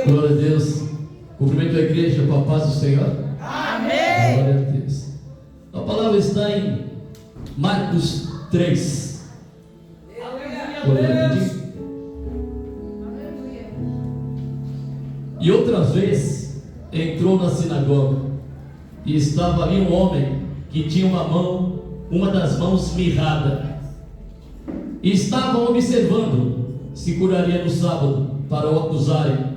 Glória a Deus. Cumprimento a igreja com a paz do Senhor. Amém. Glória a Deus. A palavra está em Marcos 3. Glória a Deus. E outra vez entrou na sinagoga, e estava ali um homem que tinha uma das mãos mirrada, e estavam observando se curaria no sábado para o acusarem.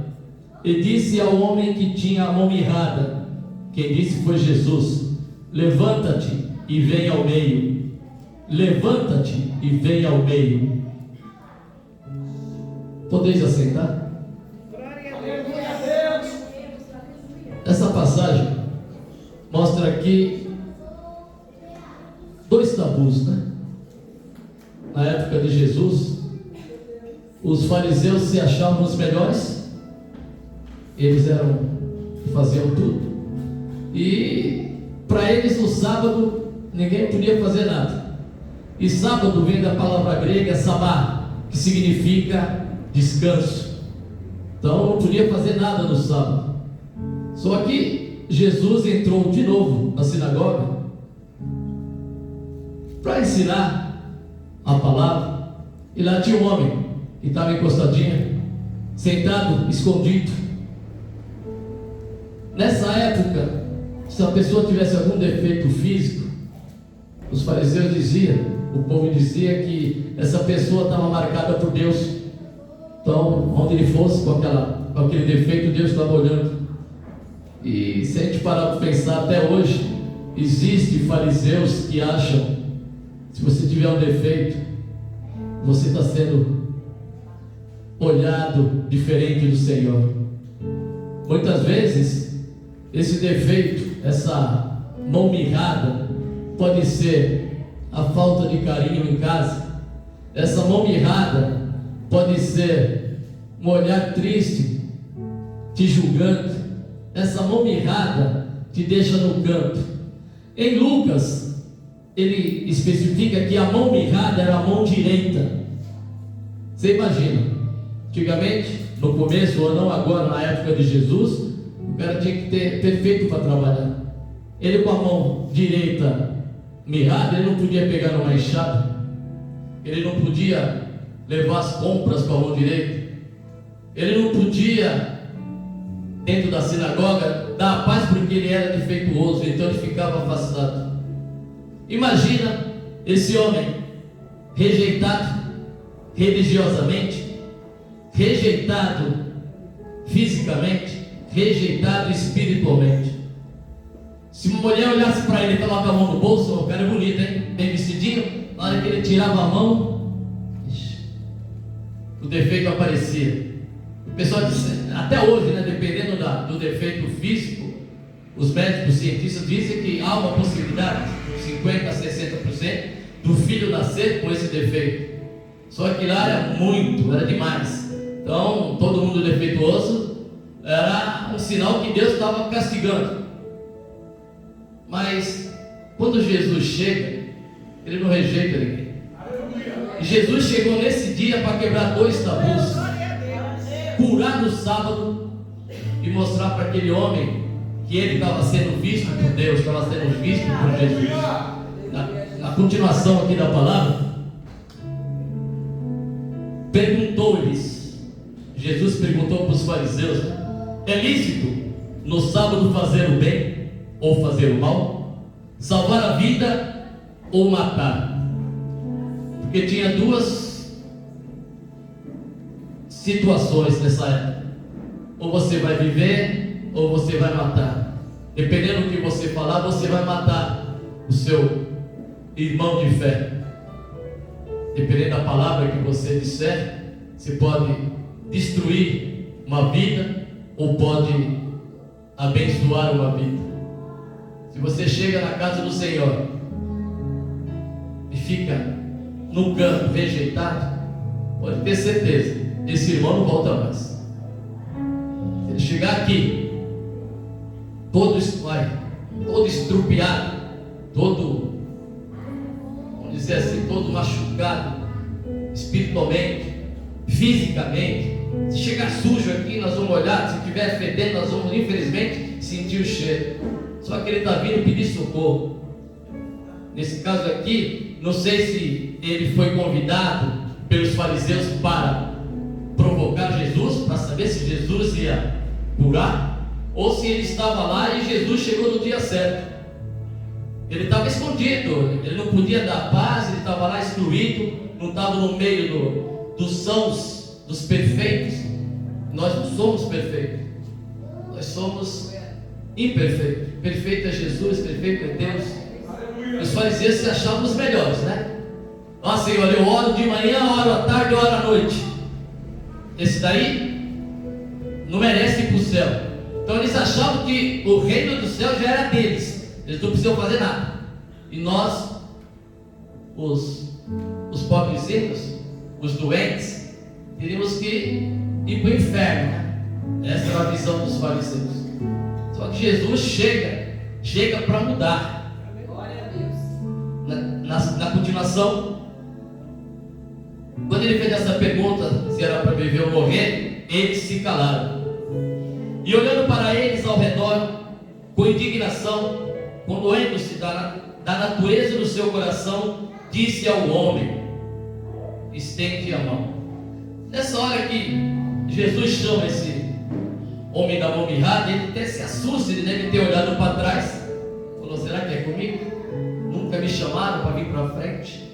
E disse ao homem que tinha a mão mirrada, quem disse foi Jesus: levanta-te e vem ao meio. Levanta-te e vem ao meio. Podeis assentar? Essa passagem mostra aqui dois tabus, né? Na época de Jesus, os fariseus se achavam os melhores, eles faziam tudo, e para eles no sábado ninguém podia fazer nada. E sábado vem da palavra grega sabá, que significa descanso. Então não podia fazer nada no sábado. Só que Jesus entrou de novo na sinagoga para ensinar a palavra, e lá tinha um homem que estava encostadinho, sentado, escondido. Nessa época, se a pessoa tivesse algum defeito físico, os fariseus diziam, o povo dizia que essa pessoa estava marcada por Deus. Então, onde ele fosse com aquele defeito, Deus estava olhando. E se a gente parar para pensar, até hoje existem fariseus que acham, se você tiver um defeito, você está sendo olhado diferente do Senhor. Muitas vezes esse defeito, essa mão mirrada, pode ser a falta de carinho em casa. Essa mão mirrada pode ser um olhar triste, te julgando. Essa mão mirrada te deixa no canto. Em Lucas, ele especifica que a mão mirrada era a mão direita. Você imagina, antigamente, no começo, ou não agora, na época de Jesus, o cara tinha que ter perfeito para trabalhar. Ele com a mão direita mirrada, ele não podia pegar numa enxada, ele não podia levar as compras com a mão direita, ele não podia, dentro da sinagoga, dar a paz porque ele era defeituoso, então ele ficava afastado. Imagina esse homem rejeitado religiosamente, rejeitado fisicamente, rejeitado espiritualmente. Se uma mulher olhasse para ele e estava com a mão no bolso, o cara é bonito, hein? Bem vestidinho. Na hora que ele tirava a mão, o defeito aparecia. O pessoal diz, até hoje, né, dependendo do defeito físico, os médicos, os cientistas dizem que há uma possibilidade, 50% a 60%, do filho nascer com esse defeito. Só que lá era demais. Então, todo mundo defeituoso era um sinal que Deus estava castigando. Mas quando Jesus chega, ele não rejeita ninguém. E Jesus chegou nesse dia para quebrar dois tabus: curar no sábado e mostrar para aquele homem que ele estava sendo visto por Deus, estava sendo visto por Jesus. Na continuação aqui da palavra, Jesus perguntou para os fariseus: é lícito no sábado fazer o bem ou fazer o mal? Salvar a vida ou matar? Porque tinha duas situações nessa época: ou você vai viver ou você vai matar. Dependendo do que você falar, você vai matar o seu irmão de fé. Dependendo da palavra que você disser, você pode destruir uma vida ou pode abençoar uma vida. Se você chega na casa do Senhor e fica no canto rejeitado, pode ter certeza, esse irmão não volta mais. Se ele chegar aqui todo estrupiado, todo, vamos dizer assim, todo machucado espiritualmente, fisicamente, Se chegar sujo aqui, nós vamos olhar. Se estiver fedendo, nós vamos, infelizmente, sentir o cheiro. Só que ele está vindo pedir socorro. Nesse caso aqui, não sei se ele foi convidado pelos fariseus para provocar Jesus, para saber se Jesus ia curar, ou se ele estava lá e Jesus chegou no dia certo. Ele estava escondido, ele não podia dar paz, ele estava lá excluído, não estava no meio dos sãos, dos perfeitos. Nós não somos perfeitos, nós somos imperfeitos. Perfeito é Jesus, perfeito é Deus. Os fariseus se achavam os melhores, né? Ó Senhor, eu oro de manhã, oro à tarde, oro à noite. Esse daí não merece ir para o céu. Então eles achavam que o reino do céu já era deles. Eles não precisam fazer nada. E nós, os pobrezinhos, os doentes, teríamos que ir para o inferno, né? Essa era a visão dos fariseus. Só que Jesus chega para mudar. Glória a Deus. Na continuação, quando ele fez essa pergunta, se era para viver ou morrer, eles se calaram. E olhando para eles ao redor, com indignação, condoendo-se da natureza do seu coração, disse ao homem: estende a mão. Nessa hora que Jesus chama esse homem da mão mirrada, ele até se assusta, ele deve ter olhado para trás, falou: será que é comigo? Nunca me chamaram para vir para frente.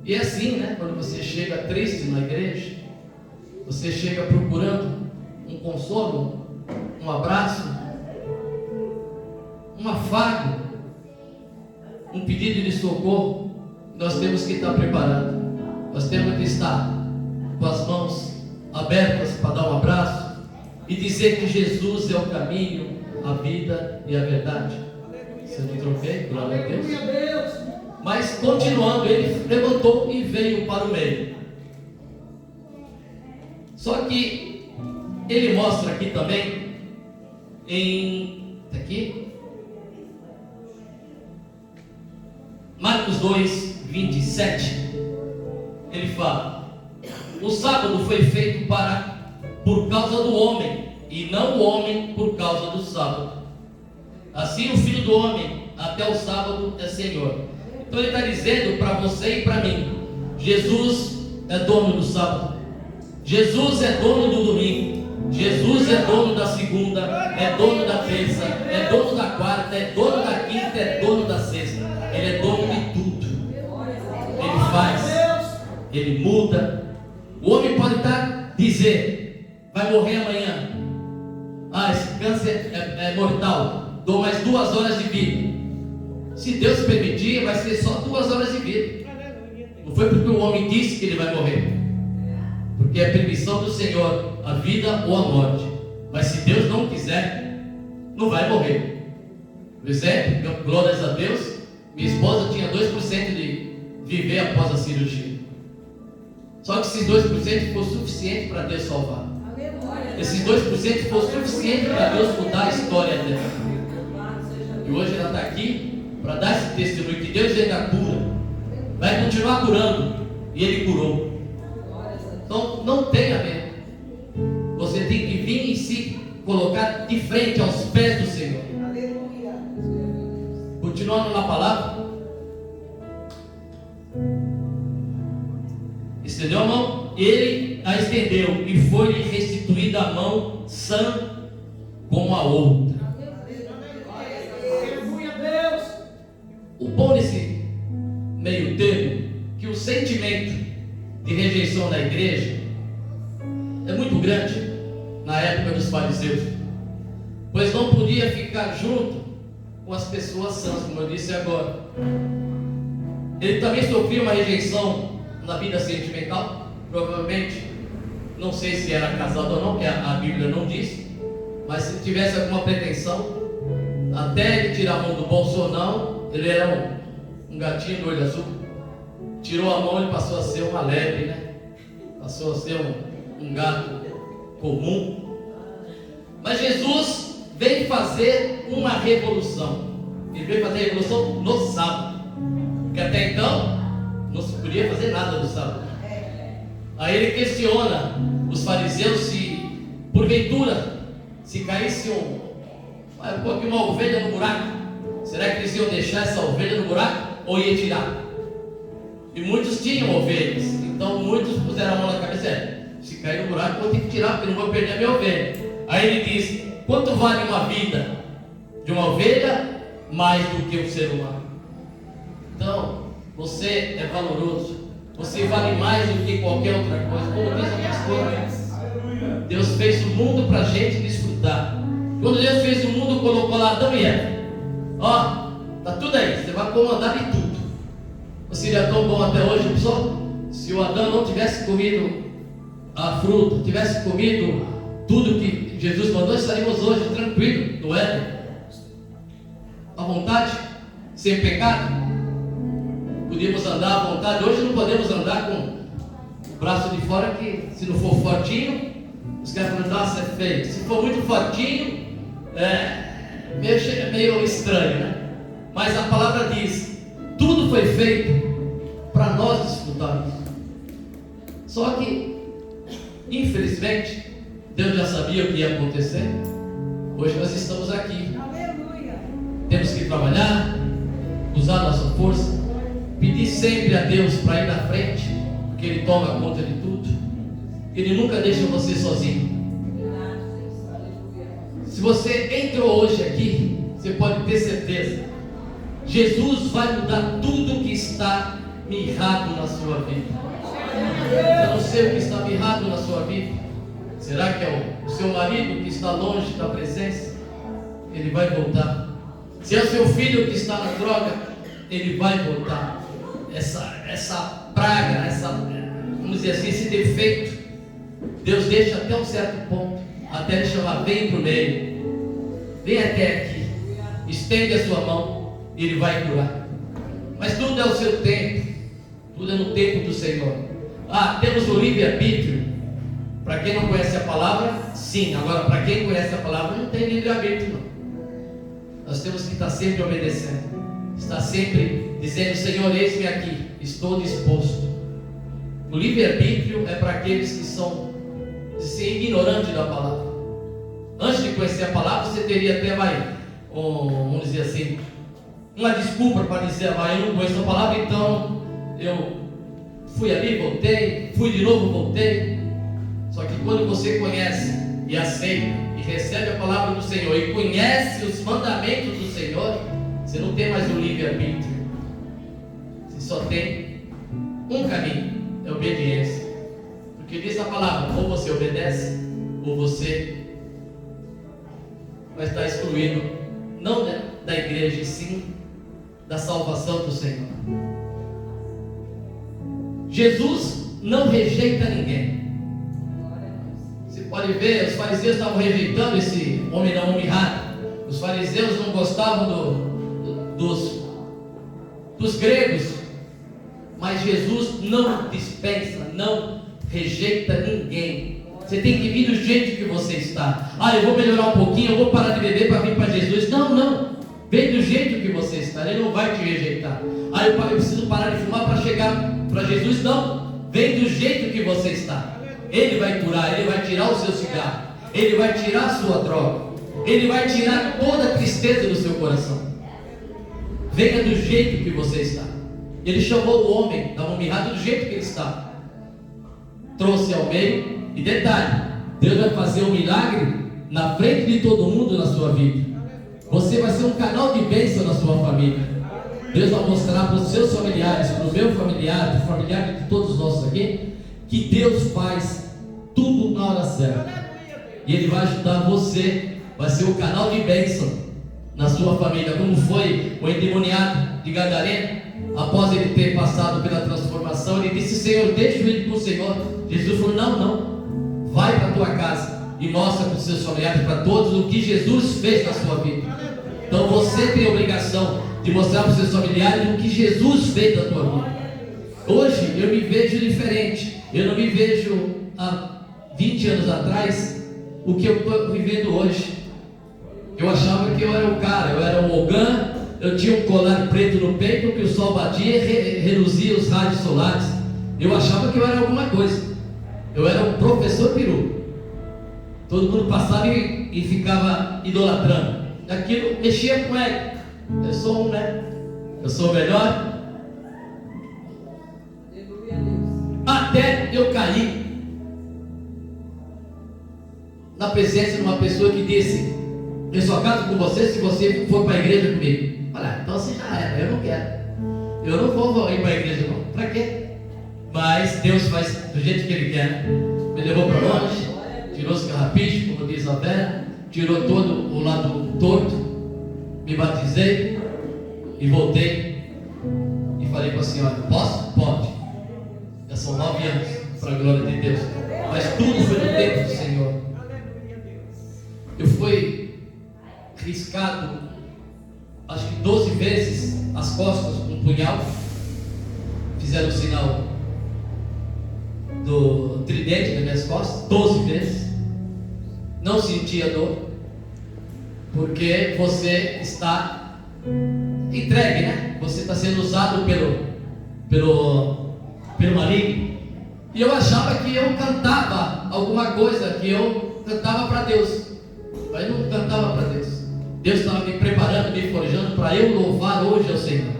E é assim, né? Quando você chega triste na igreja, você chega procurando um consolo, um abraço, um afago, um pedido de socorro, nós temos que estar preparados. Nós temos que estar com as mãos abertas para dar um abraço e dizer que Jesus é o caminho, a vida e a verdade. Se eu não troquei, glória a Deus. Mas continuando, ele levantou e veio para o meio. Só que ele mostra aqui também aqui Marcos 2, 27, ele fala: o sábado foi feito por causa do homem, e não o homem por causa do sábado. Assim o Filho do Homem até o sábado é Senhor. Então ele está dizendo para você e para mim: Jesus é dono do sábado, Jesus é dono do domingo, Jesus é dono da segunda, é dono da terça, é dono da quarta, é dono da quinta, é dono da sexta. Ele é dono de tudo. Ele faz, ele muda. O homem pode dizer: vai morrer amanhã. Ah, esse câncer é mortal, dou mais 2 horas de vida. Se Deus permitir, vai ser só 2 horas de vida. Não foi porque o homem disse que ele vai morrer, porque é permissão do Senhor, a vida ou a morte. Mas se Deus não quiser, não vai morrer. Por exemplo, glórias a Deus, minha esposa tinha 2% de viver após a cirurgia. Só que esses 2% foi suficiente para Deus salvar. Esses 2% foi suficiente para Deus mudar a história dela. E hoje ela está aqui para dar esse testemunho que Deus ainda cura. Vai continuar curando. E Ele curou. Então não tenha medo. Você tem que vir e se colocar de frente aos pés do Senhor. Continuando na palavra, estendeu a mão, ele a estendeu e foi-lhe restituída a mão sã como a outra. O bom nesse meio termo, que o sentimento de rejeição da igreja é muito grande na época dos fariseus, pois não podia ficar junto com as pessoas sãs, como eu disse agora. Ele também sofria uma rejeição na vida sentimental, provavelmente, não sei se era casado ou não, que a Bíblia não diz, mas se tivesse alguma pretensão, até ele tirar a mão do bolso ou não, ele era um gatinho do olho azul. Tirou a mão, ele passou a ser uma lebre, né? Passou a ser um gato comum. Mas Jesus veio fazer uma revolução. Ele veio fazer a revolução no sábado, porque até então não se podia fazer nada no sábado. Aí ele questiona os fariseus, se porventura se caísse uma ovelha no buraco, será que eles iam deixar essa ovelha no buraco ou ia tirar? E muitos tinham ovelhas, então muitos puseram a mão na cabeça: se cair no buraco eu vou ter que tirar, porque não vou perder a minha ovelha. Aí ele diz: quanto vale uma vida de uma ovelha mais do que um ser humano? Então você é valoroso, você vale mais do que qualquer outra coisa. Como diz a pastora, Deus fez o mundo para a gente desfrutar. Quando Deus fez o mundo, colocou lá Adão e Eva. Ó, tá tudo aí, você vai comandar de tudo. Não seria tão bom até hoje, pessoal, se o Adão não tivesse comido a fruta, tivesse comido tudo que Jesus mandou, estaríamos hoje tranquilos no Éden, à vontade, sem pecado. Podíamos andar à vontade. Hoje não podemos andar com o braço de fora, que se não for fortinho, os caras falam: nossa, é feio. Se for muito fortinho, meio estranho, né? Mas a palavra diz: tudo foi feito para nós desfrutarmos. Só que, infelizmente, Deus já sabia o que ia acontecer. Hoje nós estamos aqui. Aleluia. Temos que trabalhar, usar nossa força, pedir sempre a Deus para ir na frente, porque Ele toma conta de tudo. Ele nunca deixa você sozinho. Se você entrou hoje aqui, você pode ter certeza: Jesus vai mudar tudo que está mirrado na sua vida. Eu não sei o que está mirrado na sua vida. Será que é o seu marido que está longe da presença? Ele vai voltar. Se é o seu filho que está na droga, ele vai voltar. Essa praga, vamos dizer assim, esse defeito, Deus deixa até um certo ponto, até Ele chamar: vem para o meio, vem até aqui, estende a sua mão, e Ele vai curar. Mas tudo é o seu tempo, tudo é no tempo do Senhor. Temos o livre-arbítrio. Para quem não conhece a palavra, sim. Agora, para quem conhece a palavra, não tem livre-arbítrio, não. Nós temos que estar sempre obedecendo, estar sempre dizendo: Senhor, eis-me aqui, estou disposto. O livre-arbítrio é para aqueles que são ignorantes da palavra. Antes de conhecer a palavra, você teria até, vamos dizer assim, uma desculpa para dizer: eu não conheço a palavra, então eu fui ali, voltei, fui de novo, voltei. Só que quando você conhece e aceita e recebe a palavra do Senhor e conhece os mandamentos do Senhor, você não tem mais o livre-arbítrio. Você só tem um caminho: é obediência. Porque diz a palavra: ou você obedece, ou você vai estar excluído, não da igreja, e sim da salvação do Senhor. Jesus não rejeita ninguém. Você pode ver, os fariseus estavam rejeitando esse homem não honrado. Os fariseus não gostavam dos gregos. Mas Jesus não dispensa, não rejeita ninguém. Você tem que vir do jeito que você está. Eu vou melhorar um pouquinho, eu vou parar de beber para vir para Jesus. Não. Vem do jeito que você está, Ele não vai te rejeitar. Eu preciso parar de fumar para chegar para Jesus. Não, vem do jeito que você está. Ele vai curar, Ele vai tirar o seu cigarro, Ele vai tirar a sua droga, Ele vai tirar toda a tristeza do seu coração. Venha do jeito que você está. Ele chamou o homem, estava mirrado do jeito que ele está, trouxe ao meio. E detalhe: Deus vai fazer um milagre na frente de todo mundo na sua vida. Você vai ser um canal de bênção na sua família. Deus vai mostrar para os seus familiares, para o meu familiar, para o familiar de todos nós aqui, que Deus faz tudo na hora certa. E Ele vai ajudar você, vai ser um canal de bênção na sua família. Como foi o endemoniado de Gadareno, após ele ter passado pela transformação, ele disse: Senhor, deixa ele para o Senhor. Jesus falou: não, vai para a tua casa e mostra para os seus familiares, para todos, o que Jesus fez na sua vida. Então você tem a obrigação de mostrar para os seus familiares o que Jesus fez na tua vida. Hoje eu me vejo diferente. Eu não me vejo há 20 anos atrás o que eu estou vivendo hoje. Eu achava que eu era o cara, eu era o Ogan, eu tinha um colar preto no peito, que o sol batia e reluzia os raios solares. Eu achava que eu era alguma coisa. Eu era um professor peru. Todo mundo passava e ficava idolatrando. Aquilo mexia com ele. Eu sou um, né? Eu sou o melhor. Até eu cair na presença de uma pessoa que disse: eu só caso com você se você for para a igreja comigo. Olha, então você já era, eu não quero. Eu não vou ir para a igreja não. Para quê? Mas Deus faz do jeito que Ele quer. Me levou para longe, tirou os carrapichos, como diz a Vera, tirou todo o lado torto, me batizei e voltei e falei para a senhora: posso? Pode. Já são 9 anos, para a glória de Deus. Mas tudo foi no tempo do Senhor. Eu fui riscado, acho que 12 vezes as costas com um punhal. Fizeram o sinal do tridente nas minhas costas 12 vezes. Não sentia dor, porque você está entregue, né? Você está sendo usado pelo maligno. E eu achava que eu cantava alguma coisa, que eu cantava para Deus, mas não cantava para Deus. Deus estava me preparando, me forjando para eu louvar hoje ao Senhor.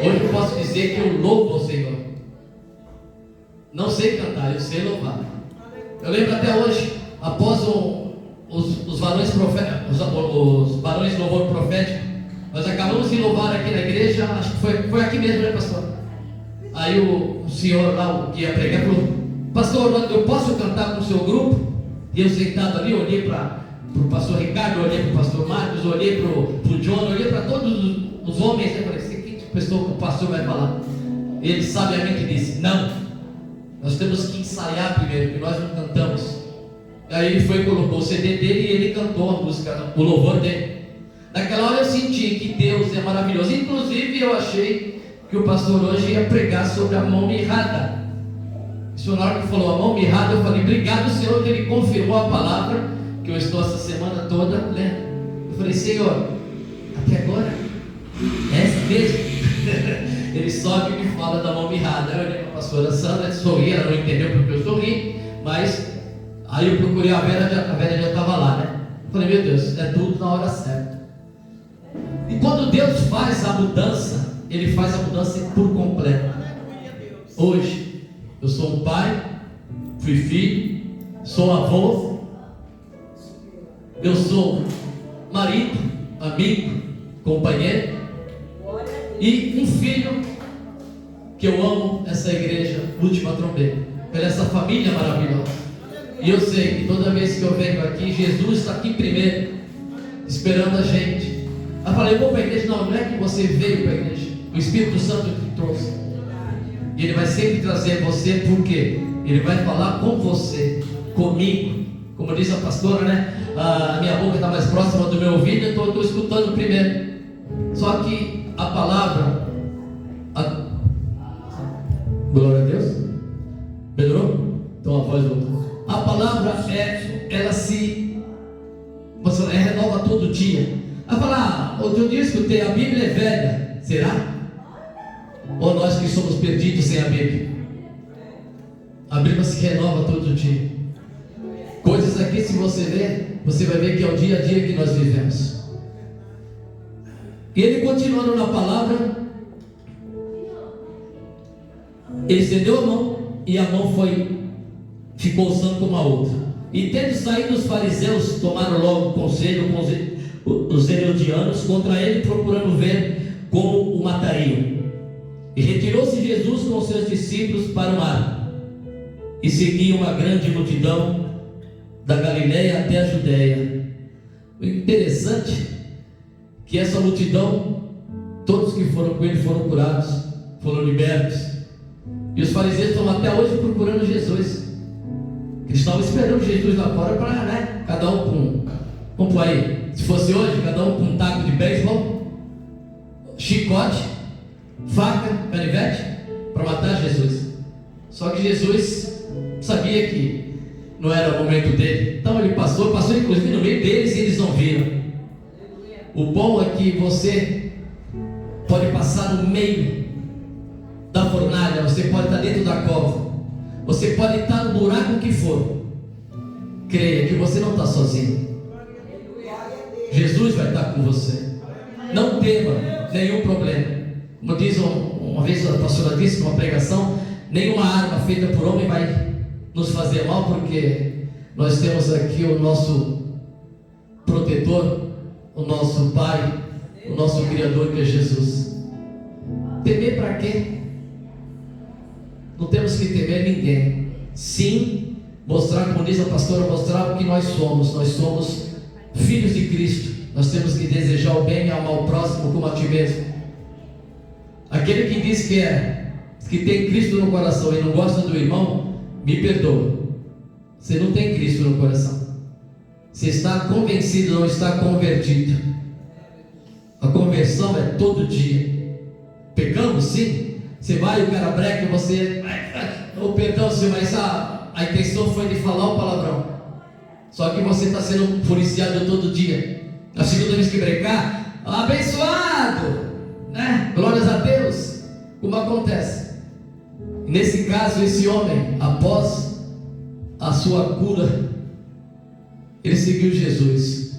Hoje eu posso dizer que eu louvo ao Senhor. Não sei cantar, eu sei louvar. Eu lembro até hoje, após os varões proféticos, os varões de louvor profético, nós acabamos de louvar aqui na igreja, acho que foi aqui mesmo, né, pastor? Aí o senhor lá, o que ia pregar, falou: pastor, eu posso cantar com o seu grupo? E eu sentado ali, olhei para o pastor Ricardo, olhei para o pastor Marcos, olhei para o John, olhei para todos os homens, eu falei: que pessoa que o pastor vai falar? Ele sabiamente disse: não, nós temos que ensaiar primeiro, porque nós não cantamos. Aí ele foi e colocou o CD dele e ele cantou a música, o louvor dele. Naquela hora eu senti que Deus é maravilhoso. Inclusive eu achei que o pastor hoje ia pregar sobre a mão mirrada. O senhor, na hora que falou a mão mirrada, eu falei: obrigado, Senhor, que Ele confirmou a palavra que eu estou essa semana toda lendo. Eu falei: Senhor, até agora é essa mesmo? Ele sobe e me fala da mão mirrada. Eu olhei para a pastora Sandra, sorri, ela não entendeu porque eu sorri, mas aí eu procurei a Vera já estava lá, né? Eu falei: meu Deus, é tudo na hora certa. E quando Deus faz a mudança, Ele faz a mudança por completo. Hoje eu sou um pai, fui filho, sou avô, eu sou marido, amigo, companheiro e um filho que eu amo essa igreja Última Trombeta, pela essa família maravilhosa. E eu sei que toda vez que eu venho aqui, Jesus está aqui primeiro, esperando a gente. Eu falei: eu vou para a igreja. Não é que você veio para a igreja, o Espírito Santo te trouxe. E Ele vai sempre trazer você, porque Ele vai falar com você, comigo. Como diz a pastora, né? A minha boca está mais próxima do meu ouvido, então eu estou escutando primeiro. Só que a palavra, glória a Deus, melhorou? Então a voz voltou. A palavra você renova todo dia. A falar: outro dia eu escutei, a Bíblia é velha. Será? Ou nós que somos perdidos sem a Bíblia? A Bíblia se renova todo dia. Coisas aqui, se você ler, você vai ver que é o dia a dia que nós vivemos. E ele, continuando na palavra, ele estendeu a mão, e a mão ficou sã como a outra. E tendo saído, os fariseus tomaram logo conselho com os herodianos contra ele, procurando ver como o matariam. E retirou-se Jesus com os seus discípulos para o mar, e seguia uma grande multidão da Galileia até a Judéia. O interessante é que essa multidão, todos que foram com ele foram curados, foram libertos. E os fariseus estão até hoje procurando Jesus. Eles estavam esperando Jesus lá fora para, né? Cada um com, vamos por aí, se fosse hoje, cada um com um taco de beisebol, chicote, faca, canivete, para matar Jesus. Só que Jesus sabia que não era o momento dele, então ele passou inclusive no meio deles, e eles não viram. O bom é que você pode passar no meio da fornalha, você pode estar dentro da cova, Você pode estar no buraco que for. Creia que você não está sozinho. Jesus vai estar com você. Não tema nenhum problema. Como diz uma vez a pastora disse numa pregação, nenhuma arma feita por homem vai nos fazer mal, porque nós temos aqui o nosso protetor, o nosso Pai, o nosso Criador, que é Jesus. Temer para quê? Não temos que temer ninguém. Sim, mostrar, como diz a pastora, mostrar o que nós somos. Nós somos filhos de Cristo. Nós temos que desejar o bem e amar o próximo como a ti mesmo. Aquele que diz que tem Cristo no coração e não gosta do irmão, me perdoa. Você não tem Cristo no coração. Você está convencido, não está convertido. A conversão é todo dia. Pecamos, sim. Você vai, o cara breca, você... Oh, perdão, Senhor, mas a intenção foi de falar o palavrão. Só que você está sendo policiado todo dia. A segunda vez que brecar, abençoado, né? Glórias a Deus. Como acontece? Nesse caso, esse homem, após a sua cura, ele seguiu Jesus.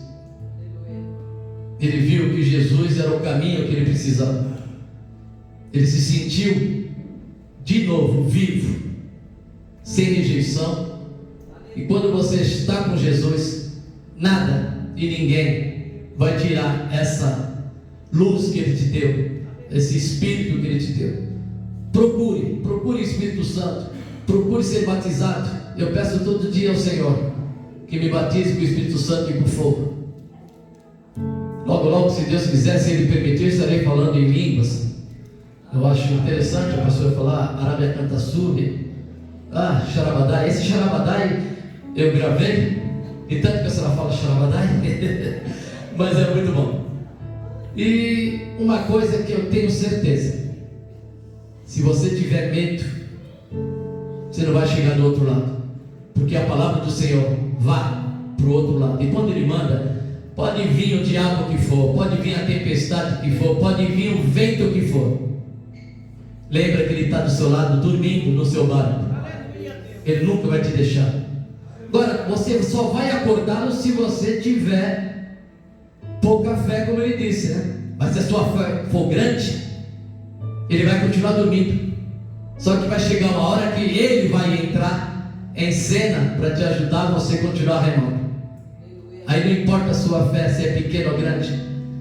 Ele viu que Jesus era o caminho que ele precisava. Ele se sentiu de novo vivo, sem rejeição. E quando você está com Jesus, nada e ninguém vai tirar essa luz que Ele te deu, esse Espírito que Ele te deu. Procure o Espírito Santo, procure ser batizado. Eu peço todo dia ao Senhor que me batize com o Espírito Santo e com fogo. Logo, se Deus quiser, se Ele permitir, eu estarei falando em línguas. Eu acho interessante a pastora falar Arábia canta sube. Xarabadai. Esse Xarabadai eu gravei, e tanto que a senhora fala Xarabadai, mas é muito bom. E uma coisa que eu tenho certeza: se você tiver medo, você não vai chegar do outro lado, porque a palavra do Senhor vá para o outro lado. E quando Ele manda, pode vir o diabo que for, pode vir a tempestade que for, pode vir o vento que for, lembra que Ele está do seu lado, dormindo no seu barco. Ele nunca vai te deixar. Agora, você só vai acordá-lo se você tiver pouca fé, como ele disse, né? Mas se a sua fé for grande, ele vai continuar dormindo. Só que vai chegar uma hora que ele vai entrar em cena para te ajudar a você continuar remando. Aí não importa a sua fé, se é pequena ou grande,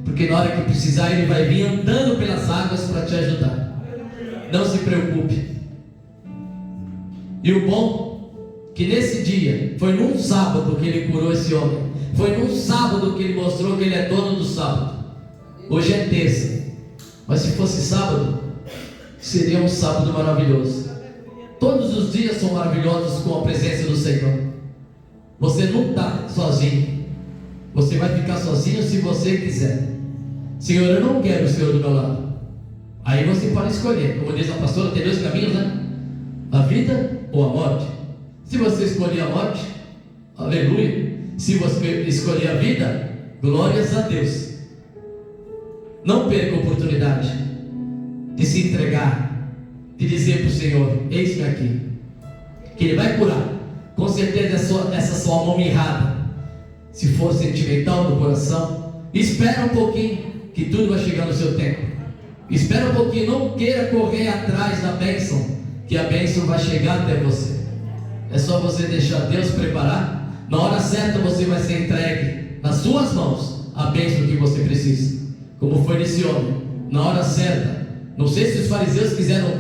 porque na hora que precisar, ele vai vir andando pelas águas para te ajudar. Não se preocupe. E o bom que nesse dia, foi num sábado que ele curou esse homem. Foi num sábado que ele mostrou que ele é dono do sábado. Hoje é terça, mas se fosse sábado, seria um sábado maravilhoso. Todos os dias são maravilhosos com a presença do Senhor. Você não está sozinho. Você vai ficar sozinho se você quiser. Senhor, eu não quero o Senhor do meu lado. Aí você pode escolher. Como diz a pastora, tem dois caminhos, né? A vida ou a morte. Se você escolher a morte, aleluia. Se você escolher a vida, glórias a Deus. Não perca a oportunidade de se entregar, de dizer para o Senhor: eis-me aqui. Que Ele vai curar. Com certeza essa sua mão mirrada, se for sentimental no coração, espera um pouquinho, que tudo vai chegar no seu tempo. Espera um pouquinho, não queira correr atrás da bênção, que a bênção vai chegar até você. É só você deixar Deus preparar. Na hora certa você vai ser entregue nas suas mãos a bênção que você precisa, como foi nesse homem, na hora certa. Não sei se os fariseus quiseram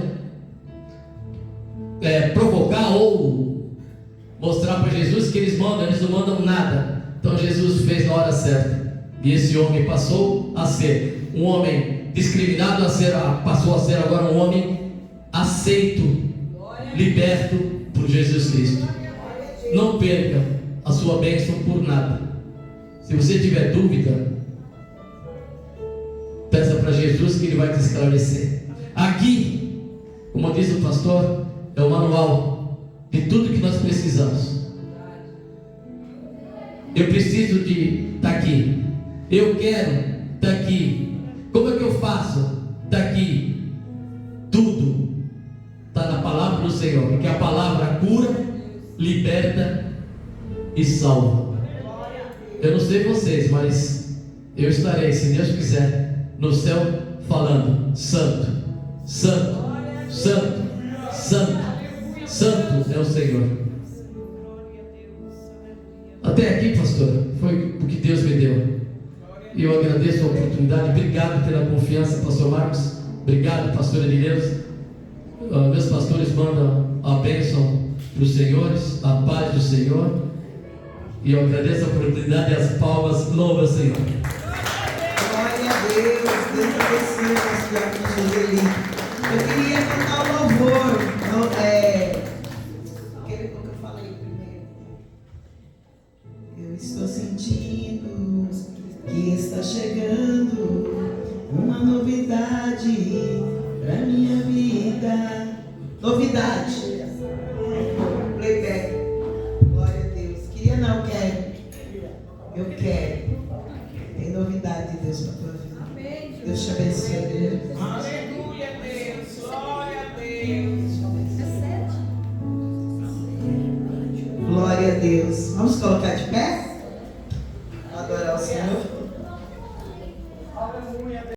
provocar ou mostrar para Jesus que eles não mandam nada. Então Jesus fez na hora certa, e esse homem passou a ser um homem discriminado, passou a ser agora um homem aceito, liberto por Jesus Cristo. Não perca a sua bênção por nada. Se você tiver dúvida, peça para Jesus que Ele vai te esclarecer. Aqui, como diz o pastor, é o manual de tudo que nós precisamos. Eu preciso de estar aqui. Eu quero estar aqui. Como é que eu faço? Está aqui. Tudo está na palavra do Senhor, porque a palavra cura, liberta e salva. Eu não sei vocês, mas eu estarei, se Deus quiser, no céu falando: Santo, Santo, Santo, Santo, Santo é o Senhor. Até aqui, pastor, foi o que Deus me deu. E eu agradeço a oportunidade. Obrigado pela confiança, pastor Marcos. Obrigado, pastor Elias. Meus pastores mandam a bênção para os senhores, a paz do Senhor. E eu agradeço a oportunidade e as palmas. Louva o Senhor. Glória a Deus. Deus abençoe a nossa Joseli. Eu queria cantar o louvor. Aquele que eu falei primeiro. Eu estou sentindo que está chegando uma novidade para minha vida. Novidade. Playback. Glória a Deus. Queria não, quero. Eu quero. Tem novidade de Deus para a tua vida. Amém. Deus te abençoe. Aleluia, Deus. Glória a Deus. Glória a Deus. Vamos colocar de pé?